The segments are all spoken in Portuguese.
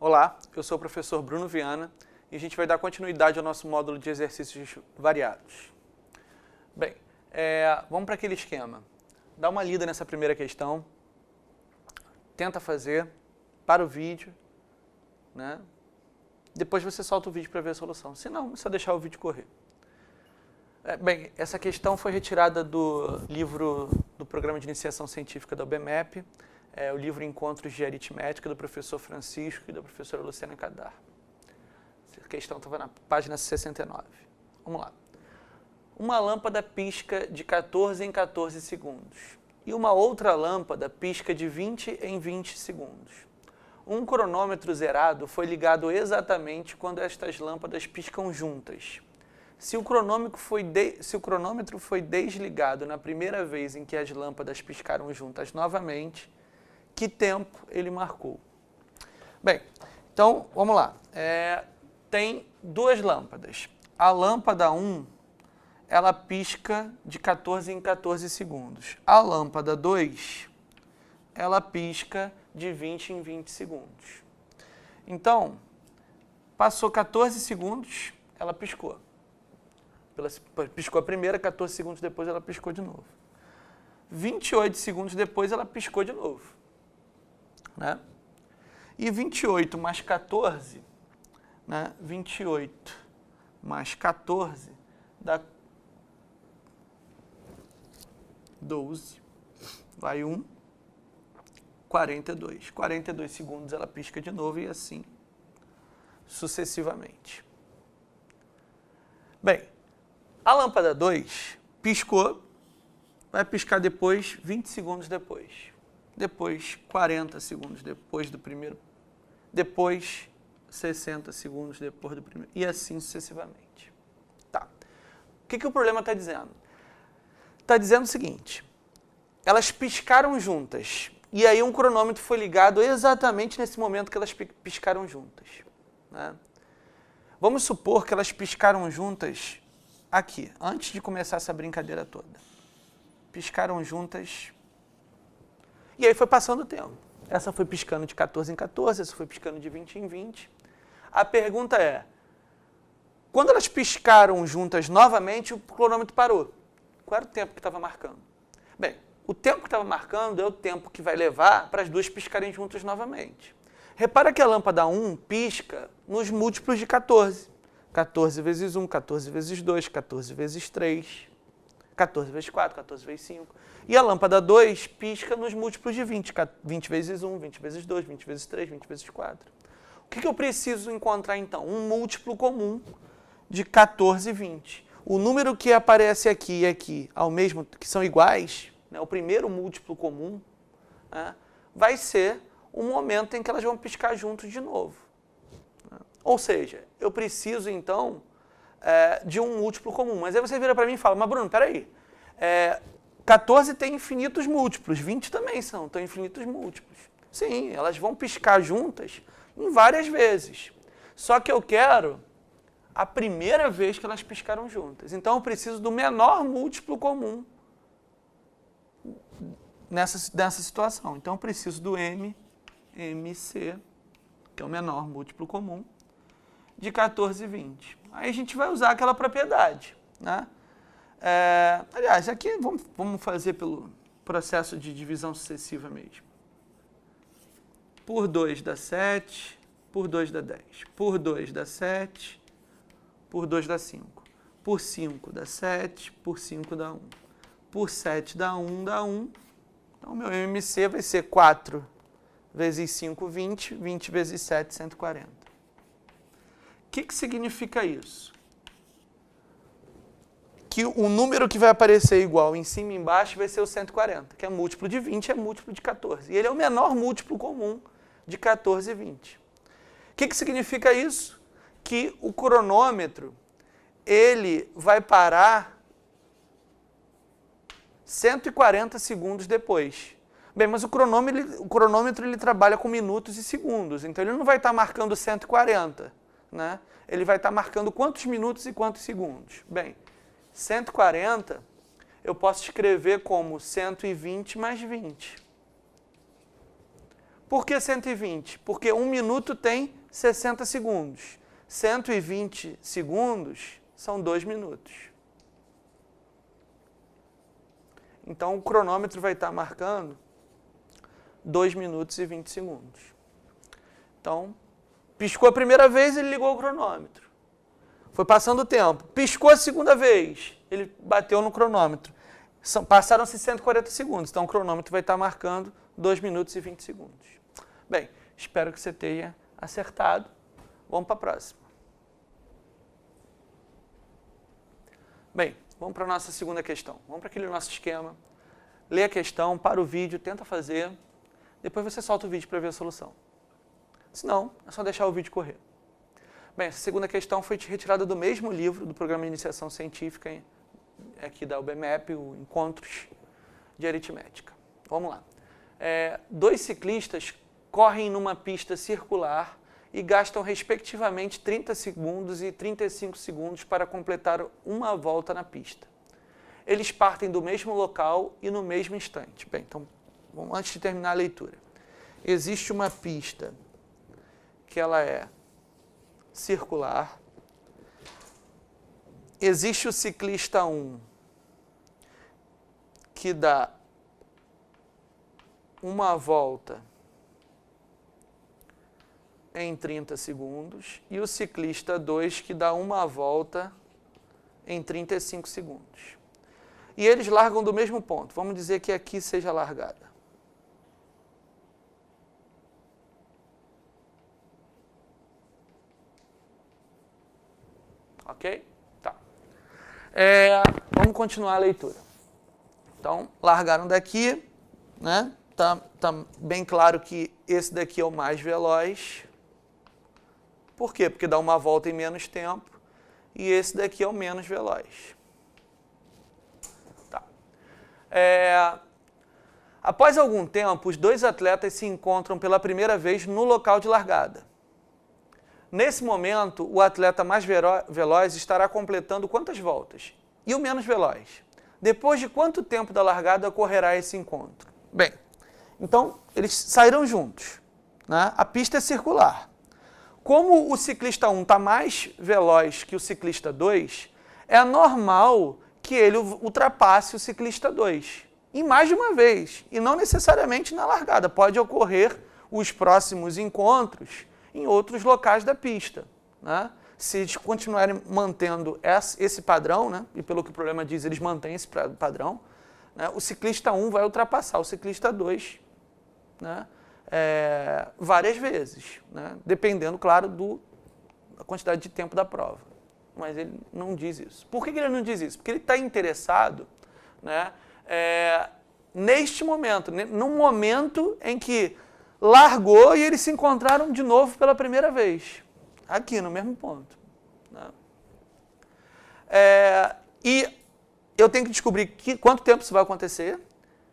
Olá, eu sou o professor Bruno Viana e a gente vai dar continuidade ao nosso módulo de exercícios variados. Bem, vamos para aquele esquema. Dá uma lida nessa primeira questão, tenta fazer, para o vídeo, né? Depois você solta o vídeo para ver a solução. Se não, é só deixar o vídeo correr. Bem, essa questão foi retirada do livro do Programa de Iniciação Científica da UBMEP, o livro Encontros de Aritmética, do professor Francisco e da professora Luciana Cadar. Essa questão estava na página 69. Vamos lá. Uma lâmpada pisca de 14 em 14 segundos e uma outra lâmpada pisca de 20 em 20 segundos. Um cronômetro zerado foi ligado exatamente quando estas lâmpadas piscam juntas. Se o cronômetro foi desligado na primeira vez em que as lâmpadas piscaram juntas novamente, que tempo ele marcou? Bem, então, vamos lá. Tem duas lâmpadas. A lâmpada 1, ela pisca de 14 em 14 segundos. A lâmpada 2, ela pisca de 20 em 20 segundos. Então, passou 14 segundos, ela piscou. Piscou a primeira, 14 segundos depois ela piscou de novo. 28 segundos depois ela piscou de novo. Né? E 28 mais 14, né? 28 mais 14 dá 12, vai 1, 42. 42 segundos ela pisca de novo e assim sucessivamente. Bem, a lâmpada 2 piscou, vai piscar depois 20 segundos depois. Depois 40 segundos depois do primeiro, depois 60 segundos depois do primeiro, e assim sucessivamente. Tá. O que o problema está dizendo? Está dizendo o seguinte, elas piscaram juntas, e aí um cronômetro foi ligado exatamente nesse momento que elas piscaram juntas. Né? Vamos supor que elas piscaram juntas aqui, antes de começar essa brincadeira toda. Piscaram juntas. E aí foi passando o tempo. Essa foi piscando de 14 em 14, essa foi piscando de 20 em 20. A pergunta é, quando elas piscaram juntas novamente, o cronômetro parou. Qual era o tempo que estava marcando? Bem, o tempo que estava marcando é o tempo que vai levar para as duas piscarem juntas novamente. Repara que a lâmpada 1 pisca nos múltiplos de 14. 14 vezes 1, 14 vezes 2, 14 vezes 3, 14 vezes 4, 14 vezes 5. E a lâmpada 2 pisca nos múltiplos de 20, 20 vezes 1, 20 vezes 2, 20 vezes 3, 20 vezes 4. O que eu preciso encontrar, então? Um múltiplo comum de 14 e 20. O número que aparece aqui e aqui, ao mesmo, que são iguais, né, o primeiro múltiplo comum, né, vai ser o momento em que elas vão piscar juntos de novo. Ou seja, eu preciso, então, de um múltiplo comum. Mas aí você vira para mim e fala, mas Bruno, peraí, 14 tem infinitos múltiplos, 20 também tem infinitos múltiplos. Sim, elas vão piscar juntas em várias vezes. Só que eu quero a primeira vez que elas piscaram juntas. Então eu preciso do menor múltiplo comum nessa situação. Então eu preciso do MC, que é o menor múltiplo comum, de 14 e 20. Aí a gente vai usar aquela propriedade. Né? Aliás, aqui vamos fazer pelo processo de divisão sucessiva mesmo. Por 2 dá 7, por 2 dá 10. Por 2 dá 7, por 2 dá 5. Por 5 dá 7, por 5 dá 1. Por 7 dá 1, dá 1. Então, meu MC vai ser 4 vezes 5, 20. 20 vezes 7, 140. O que significa isso? Que o número que vai aparecer igual em cima e embaixo vai ser o 140, que é múltiplo de 20, é múltiplo de 14. E ele é o menor múltiplo comum de 14 e 20. O que significa isso? Que o cronômetro, ele vai parar 140 segundos depois. Bem, mas o cronômetro ele trabalha com minutos e segundos, então ele não vai estar marcando 140, né? Ele vai estar marcando quantos minutos e quantos segundos. Bem, 140 eu posso escrever como 120 mais 20. Por que 120? Porque 1 minuto tem 60 segundos. 120 segundos são 2 minutos. Então, o cronômetro vai estar marcando 2 minutos e 20 segundos. Então, piscou a primeira vez, ele ligou o cronômetro. Foi passando o tempo. Piscou a segunda vez, ele bateu no cronômetro. Passaram-se 140 segundos. Então, o cronômetro vai estar marcando 2 minutos e 20 segundos. Bem, espero que você tenha acertado. Vamos para a próxima. Bem, vamos para a nossa segunda questão. Vamos para aquele nosso esquema. Lê a questão, para o vídeo, tenta fazer. Depois você solta o vídeo para ver a solução. Se não, é só deixar o vídeo correr. Bem, essa segunda questão foi retirada do mesmo livro do Programa de Iniciação Científica, aqui da UBMEP, o Encontros de Aritmética. Vamos lá. 2 ciclistas correm numa pista circular e gastam respectivamente 30 segundos e 35 segundos para completar uma volta na pista. Eles partem do mesmo local e no mesmo instante. Bem, então, antes de terminar a leitura. Existe uma pista que ela é circular. Existe o ciclista 1, que dá uma volta em 30 segundos, e o ciclista 2, que dá uma volta em 35 segundos. E eles largam do mesmo ponto. Vamos dizer que aqui seja a largada. Ok? Tá. Vamos continuar a leitura. Então, largaram daqui, né? Tá bem claro que esse daqui é o mais veloz. Por quê? Porque dá uma volta em menos tempo. E esse daqui é o menos veloz. Tá. Após algum tempo, os 2 atletas se encontram pela primeira vez no local de largada. Nesse momento, o atleta mais veloz estará completando quantas voltas? E o menos veloz? Depois de quanto tempo da largada ocorrerá esse encontro? Bem, então, eles saíram juntos, né? A pista é circular. Como o ciclista 1 está mais veloz que o ciclista 2, é normal que ele ultrapasse o ciclista 2. E mais de uma vez, e não necessariamente na largada. Pode ocorrer os próximos encontros em outros locais da pista, né? Se eles continuarem mantendo esse padrão, né? E pelo que o problema diz, eles mantêm esse padrão, né? O ciclista 1 vai ultrapassar o ciclista 2, né? Várias vezes, né? Dependendo, claro, da quantidade de tempo da prova. Mas ele não diz isso. Por que ele não diz isso? Porque ele está interessado, né? Neste momento, no momento em que largou e eles se encontraram de novo pela primeira vez. Aqui, no mesmo ponto. Né? E eu tenho que descobrir quanto tempo isso vai acontecer.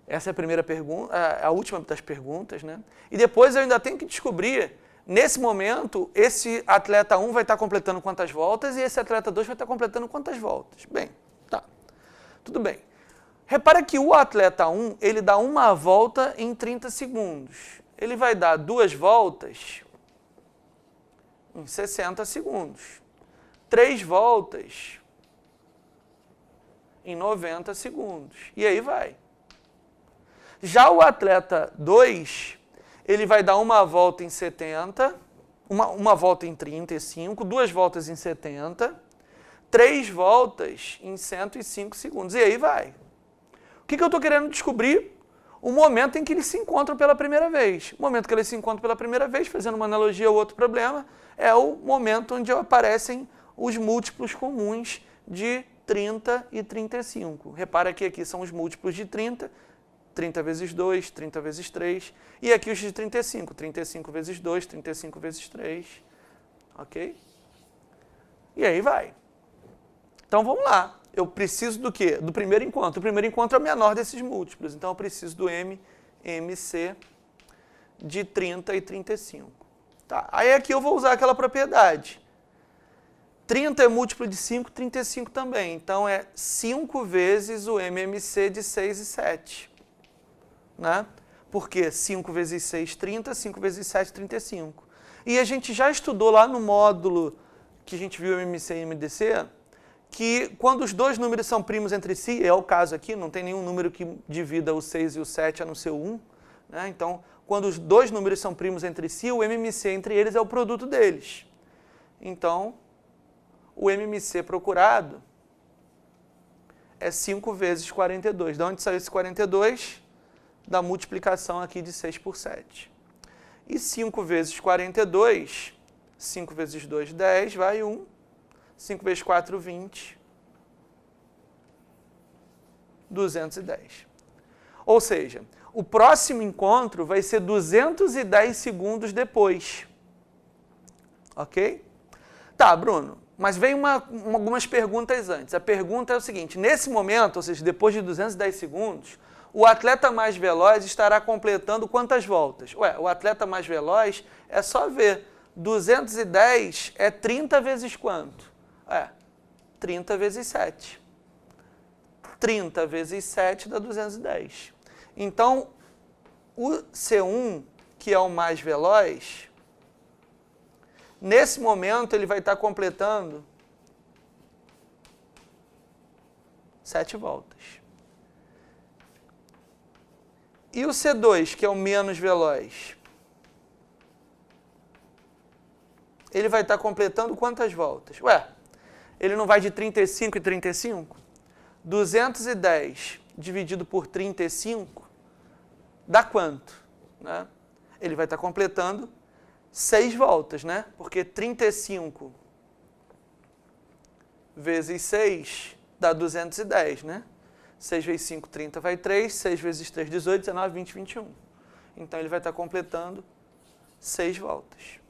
Essa é a primeira pergunta, a última das perguntas, né? E depois eu ainda tenho que descobrir, nesse momento, esse atleta 1 vai estar completando quantas voltas e esse atleta 2 vai estar completando quantas voltas. Bem, tá. Tudo bem. Repara que o atleta 1, ele dá uma volta em 30 segundos. Ele vai dar 2 voltas em 60 segundos. 3 voltas em 90 segundos. E aí vai. Já o atleta 2, ele vai dar uma volta em 70, uma volta em 35, 2 voltas em 70, 3 voltas em 105 segundos. E aí vai. O que eu estou querendo descobrir? O momento em que eles se encontram pela primeira vez. O momento que eles se encontram pela primeira vez, fazendo uma analogia ao outro problema, é o momento onde aparecem os múltiplos comuns de 30 e 35. Repara que aqui são os múltiplos de 30, 30 vezes 2, 30 vezes 3, e aqui os de 35, 35 vezes 2, 35 vezes 3, ok? E aí vai. Então vamos lá. Eu preciso do quê? Do primeiro encontro. O primeiro encontro é o menor desses múltiplos, então eu preciso do MC de 30 e 35. Tá. Aí aqui eu vou usar aquela propriedade. 30 é múltiplo de 5, 35 também. Então é 5 vezes o MMC de 6 e 7. Né? Porque 5 vezes 6, 30, 5 vezes 7, 35. E a gente já estudou lá no módulo que a gente viu MMC e MDC, que quando os dois números são primos entre si, é o caso aqui, não tem nenhum número que divida o 6 e o 7 a não ser o 1, né? Então, quando os dois números são primos entre si, o MMC entre eles é o produto deles. Então, o MMC procurado é 5 vezes 42. De onde saiu esse 42? Da multiplicação aqui de 6 por 7. E 5 vezes 42, 5 vezes 2, 10, vai 1. 5 vezes 4, 20. 210. Ou seja, o próximo encontro vai ser 210 segundos depois. Ok? Tá, Bruno, mas vem algumas perguntas antes. A pergunta é o seguinte, nesse momento, ou seja, depois de 210 segundos, o atleta mais veloz estará completando quantas voltas? Ué, o atleta mais veloz é só ver. 210 é 30 vezes quanto? 30 vezes 7. 30 vezes 7 dá 210. Então, o C1, que é o mais veloz, nesse momento ele vai estar completando 7 voltas. E o C2, que é o menos veloz, ele vai estar completando quantas voltas? Ué, ele não vai de 35 e 35? 210 dividido por 35 dá quanto? Né? Ele vai estar completando 6 voltas, né? Porque 35 vezes 6 dá 210, né? 6 vezes 5, 30 vai 3, 6 vezes 3, 18, 19, 20, 21. Então ele vai estar completando 6 voltas.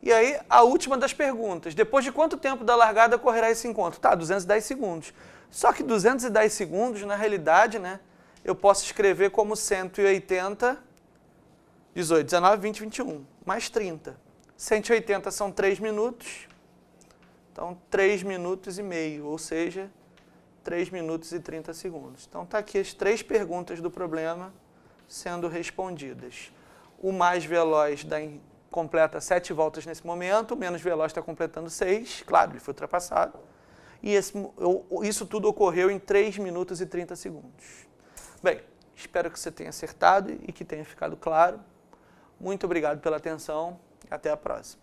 E aí, a última das perguntas. Depois de quanto tempo da largada correrá esse encontro? Tá, 210 segundos. Só que 210 segundos, na realidade, né, eu posso escrever como 180, 18, 19, 20, 21, mais 30. 180 são 3 minutos. Então, 3 minutos e meio, ou seja, 3 minutos e 30 segundos. Então, está aqui as 3 perguntas do problema sendo respondidas. O mais veloz completa 7 voltas nesse momento, o menos veloz está completando 6, claro, ele foi ultrapassado. E isso tudo ocorreu em 3 minutos e 30 segundos. Bem, espero que você tenha acertado e que tenha ficado claro. Muito obrigado pela atenção e até a próxima.